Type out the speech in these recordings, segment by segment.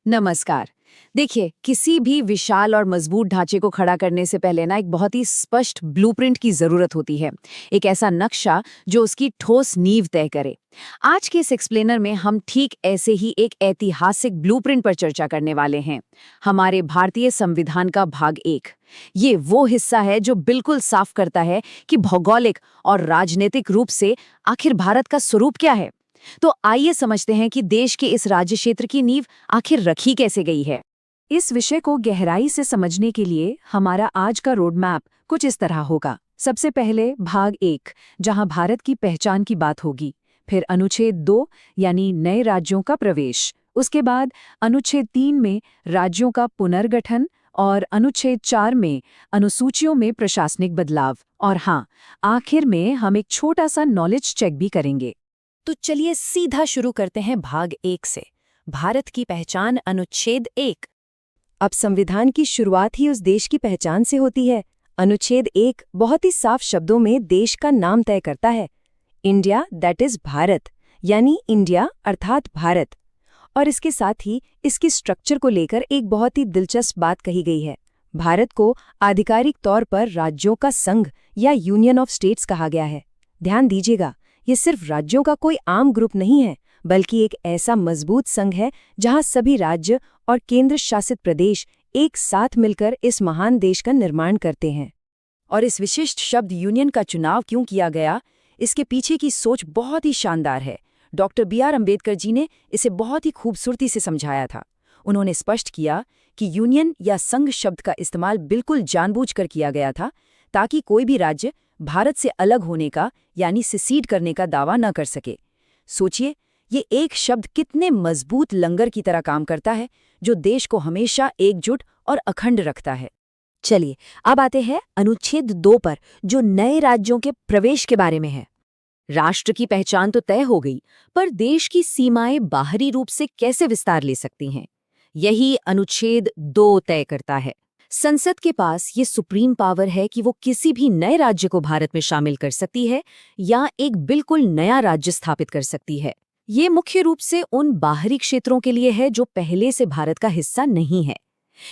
नमस्कार। देखिए, किसी भी विशाल और मजबूत ढांचे को खड़ा करने से पहले ना एक बहुत ही स्पष्ट ब्लूप्रिंट की जरूरत होती है। एक ऐसा नक्शा जो उसकी ठोस नींव तय करे। आज के इस एक्सप्लेनर में हम ठीक ऐसे ही एक ऐतिहासिक ब्लूप्रिंट पर चर्चा करने वाले हैं। हमारे भारतीय संविधान का भाग 1। ये वो हिस्सा है जो बिल्कुल साफ करता है कि भौगोलिक और राजनीतिक रूप से आखिर भारत का स्वरूप क्या है। तो आइए समझते हैं कि देश के इस राज्य क्षेत्र की नींव आखिर रखी कैसे गई है। इस विषय को गहराई से समझने के लिए हमारा आज का रोड मैप कुछ इस तरह होगा। सबसे पहले भाग 1, जहां भारत की पहचान की बात होगी। फिर अनुच्छेद 2 यानी नए राज्यों का प्रवेश। उसके बाद अनुच्छेद 3 में राज्यों का पुनर्गठन और अनुच्छेद 4 में अनुसूचियों में प्रशासनिक बदलाव। और हाँ, आखिर में हम एक छोटा सा नॉलेज चेक भी करेंगे। तो चलिए सीधा शुरू करते हैं भाग 1 से। भारत की पहचान अनुच्छेद 1। अब संविधान की शुरुआत ही उस देश की पहचान से होती है। अनुच्छेद 1 बहुत ही साफ शब्दों में देश का नाम तय करता है। इंडिया दैट इज भारत, यानी इंडिया अर्थात भारत। और इसके साथ ही इसकी स्ट्रक्चर को लेकर एक बहुत ही दिलचस्प बात कही गई है। भारत को आधिकारिक तौर पर राज्यों का संघ या यूनियन ऑफ स्टेट्स कहा गया है। ध्यान दीजिएगा, ये सिर्फ राज्यों का कोई आम ग्रुप नहीं है, बल्कि एक ऐसा मजबूत संघ है जहां सभी राज्य और केंद्र शासित प्रदेश एक साथ मिलकर इस महान देश का निर्माण करते हैं। और इस विशिष्ट शब्द यूनियन का चुनाव क्यों किया गया, इसके पीछे की सोच बहुत ही शानदार है। Doctor B R. अम्बेडकर जी ने इसे बहुत ही खूबसूरती से समझाया था। उन्होंने स्पष्ट किया कि यूनियन या संघ शब्द का इस्तेमाल बिल्कुल जानबूझकर किया गया था, ताकि कोई भी राज्य भारत से अलग होने का यानी सिसीड करने का दावा न कर सके। सोचिए, ये एक शब्द कितने मजबूत लंगर की तरह काम करता है, जो देश को हमेशा एकजुट और अखंड रखता है। चलिए अब आते हैं अनुच्छेद 2 पर, जो नए राज्यों के प्रवेश के बारे में है। राष्ट्र की पहचान तो तय हो गई, पर देश की सीमाएं बाहरी रूप से कैसे विस्तार ले सकती हैं, यही अनुच्छेद 2 तय करता है। संसद के पास ये सुप्रीम पावर है कि वो किसी भी नए राज्य को भारत में शामिल कर सकती है या एक बिल्कुल नया राज्य स्थापित कर सकती है। ये मुख्य रूप से उन बाहरी क्षेत्रों के लिए है जो पहले से भारत का हिस्सा नहीं है।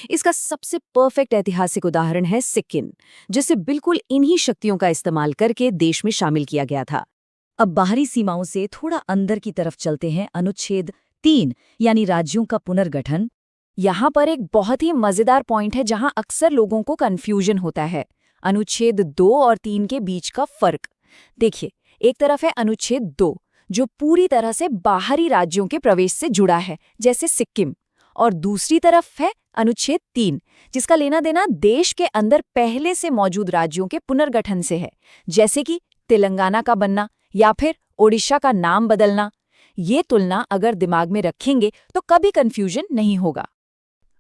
इसका सबसे परफेक्ट ऐतिहासिक उदाहरण है सिक्किम, जिसे बिल्कुल इन्हीं शक्तियों का इस्तेमाल करके देश में शामिल किया गया था। अब बाहरी सीमाओं से थोड़ा अंदर की तरफ चलते हैं। अनुच्छेद 3 यानी राज्यों का पुनर्गठन। यहाँ पर एक बहुत ही मजेदार पॉइंट है जहाँ अक्सर लोगों को कंफ्यूजन होता है। अनुच्छेद 2 और 3 के बीच का फर्क देखिए। एक तरफ है अनुच्छेद 2, जो पूरी तरह से बाहरी राज्यों के प्रवेश से जुड़ा है, जैसे सिक्किम। और दूसरी तरफ है अनुच्छेद 3, जिसका लेना देना देश के अंदर पहले से मौजूद राज्यों के पुनर्गठन से है, जैसे कि तेलंगाना का बनना या फिर ओडिशा का नाम बदलना। ये तुलना अगर दिमाग में रखेंगे तो कभी कंफ्यूजन नहीं होगा।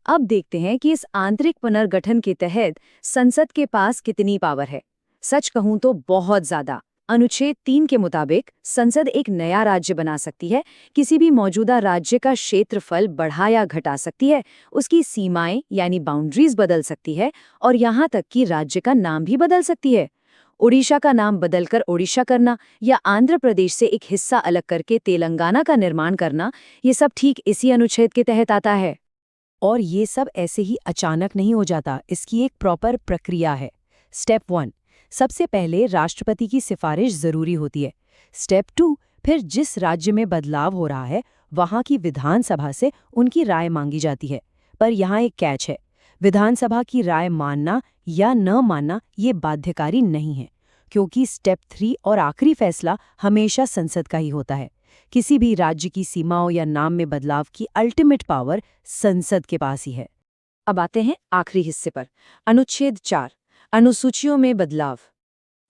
अब देखते हैं कि इस आंतरिक पुनर्गठन के तहत संसद के पास कितनी पावर है। सच कहूं तो बहुत ज्यादा। अनुच्छेद 3 के मुताबिक संसद एक नया राज्य बना सकती है, किसी भी मौजूदा राज्य का क्षेत्रफल बढ़ा या घटा सकती है, उसकी सीमाएं यानी बाउंड्रीज बदल सकती है, और यहाँ तक कि राज्य का नाम भी बदल सकती है। ओडिशा का नाम बदलकर ओडिशा करना या आंध्र प्रदेश से एक हिस्सा अलग करके तेलंगाना का निर्माण करना, ये सब ठीक इसी अनुच्छेद के तहत आता है। और ये सब ऐसे ही अचानक नहीं हो जाता, इसकी एक प्रॉपर प्रक्रिया है। स्टेप 1, सबसे पहले राष्ट्रपति की सिफारिश जरूरी होती है। स्टेप 2, फिर जिस राज्य में बदलाव हो रहा है वहां की विधानसभा से उनकी राय मांगी जाती है। पर यहाँ एक कैच है, विधानसभा की राय मानना या न मानना ये बाध्यकारी नहीं है, क्योंकि स्टेप 3 और आखिरी फैसला हमेशा संसद का ही होता है। किसी भी राज्य की सीमाओं या नाम में बदलाव की अल्टीमेट पावर संसद के पास ही है। अब आते हैं आखिरी हिस्से पर, अनुच्छेद 4, अनुसूचियों में बदलाव।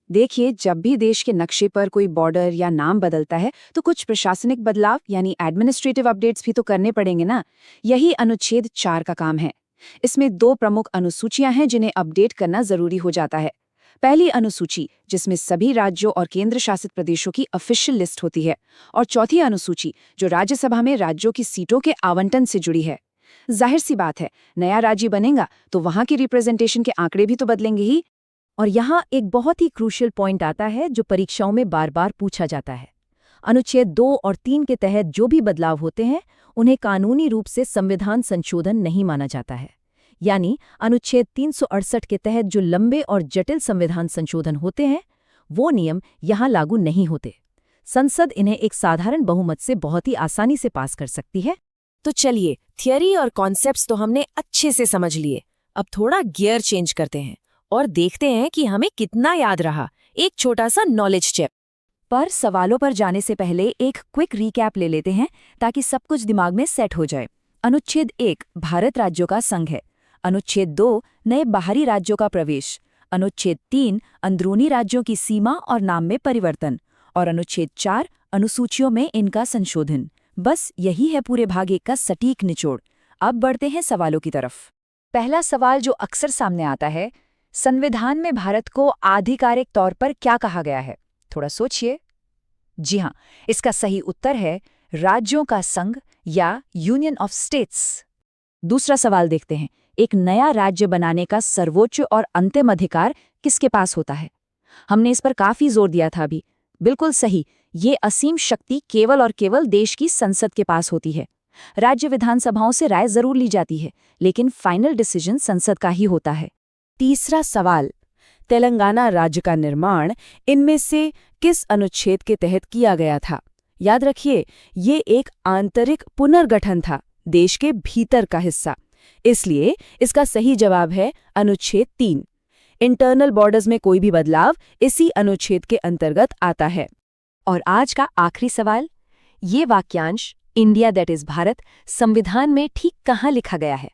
देखिए, जब भी देश के नक्शे पर कोई बॉर्डर या नाम बदलता है तो कुछ प्रशासनिक बदलाव यानी एडमिनिस्ट्रेटिव अपडेट्स भी तो करने पड़ेंगे ना। यही अनुच्छेद 4 का काम है। इसमें 2 प्रमुख अनुसूचियां हैं जिन्हें अपडेट करना जरूरी हो जाता है। पहली अनुसूची, जिसमें सभी राज्यों और केंद्र शासित प्रदेशों की ऑफिशियल लिस्ट होती है, और चौथी अनुसूची जो राज्यसभा में राज्यों की सीटों के आवंटन से जुड़ी है। जाहिर सी बात है, नया राज्य बनेगा तो वहां की रिप्रेजेंटेशन के आंकड़े भी तो बदलेंगे ही। और यहाँ एक बहुत ही क्रूशियल पॉइंट आता है जो परीक्षाओं में बार बार पूछा जाता है। अनुच्छेद 2 और 3 के तहत जो भी बदलाव होते हैं उन्हें कानूनी रूप से संविधान संशोधन नहीं माना जाता है। यानी अनुच्छेद 368 के तहत जो लंबे और जटिल संविधान संशोधन होते हैं वो नियम यहाँ लागू नहीं होते। संसद इन्हें एक साधारण बहुमत से बहुत ही आसानी से पास कर सकती है। तो चलिए, थियरी और कॉन्सेप्ट्स तो हमने अच्छे से समझ लिए। अब थोड़ा गियर चेंज करते हैं और देखते हैं कि हमें कितना याद रहा। एक छोटा सा नॉलेज चेक। पर सवालों पर जाने से पहले एक क्विक रीकैप ले लेते हैं ताकि सब कुछ दिमाग में सेट हो जाए। अनुच्छेद 1 भारत राज्यों का संघ है। अनुच्छेद 2 नए बाहरी राज्यों का प्रवेश। अनुच्छेद 3 अंदरूनी राज्यों की सीमा और नाम में परिवर्तन। और अनुच्छेद 4 अनुसूचियों में इनका संशोधन। बस यही है पूरे भाग 1 का सटीक निचोड़। अब बढ़ते हैं सवालों की तरफ। पहला सवाल जो अक्सर सामने आता है, संविधान में भारत को आधिकारिक तौर पर क्या कहा गया है? थोड़ा सोचिए। जी हाँ, इसका सही उत्तर है राज्यों का संघ या यूनियन ऑफ स्टेट्स। दूसरा सवाल देखते हैं, एक नया राज्य बनाने का सर्वोच्च और अंतिम अधिकार किसके पास होता है? हमने इस पर काफी जोर दिया था अभी। बिल्कुल सही, ये असीम शक्ति केवल और केवल देश की संसद के पास होती है। राज्य विधानसभाओं से राय जरूर ली जाती है, लेकिन फाइनल डिसीजन संसद का ही होता है। तीसरा सवाल, तेलंगाना राज्य का निर्माण इनमें से किस अनुच्छेद के तहत किया गया था? याद रखिए, ये एक आंतरिक पुनर्गठन था, देश के भीतर का हिस्सा। इसलिए इसका सही जवाब है अनुच्छेद 3। इंटरनल बॉर्डर्स में कोई भी बदलाव इसी अनुच्छेद के अंतर्गत आता है। और आज का आखिरी सवाल, ये वाक्यांश इंडिया दैट इज भारत संविधान में ठीक कहाँ लिखा गया है?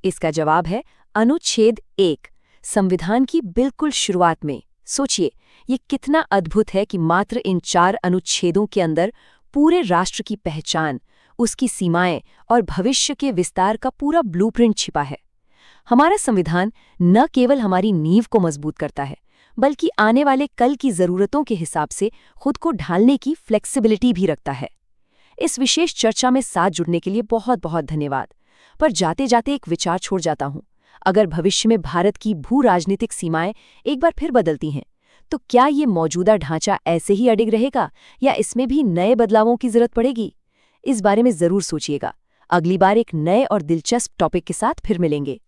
इसका जवाब है अनुच्छेद 1, संविधान की बिल्कुल शुरुआत में। सोचिए, ये कितना अद्भुत है कि मात्र इन 4 अनुच्छेदों के अंदर पूरे राष्ट्र की पहचान, उसकी सीमाएं और भविष्य के विस्तार का पूरा ब्लूप्रिंट छिपा है। हमारा संविधान न केवल हमारी नींव को मजबूत करता है, बल्कि आने वाले कल की जरूरतों के हिसाब से खुद को ढालने की फ्लेक्सिबिलिटी भी रखता है। इस विशेष चर्चा में साथ जुड़ने के लिए बहुत बहुत धन्यवाद। पर जाते जाते एक विचार छोड़ जाता हूं, अगर भविष्य में भारत की भू राजनीतिक सीमाएं एक बार फिर बदलती हैं, तो क्या ये मौजूदा ढांचा ऐसे ही अडिग रहेगा या इसमें भी नए बदलावों की जरूरत पड़ेगी? इस बारे में जरूर सोचिएगा। अगली बार एक नए और दिलचस्प टॉपिक के साथ फिर मिलेंगे।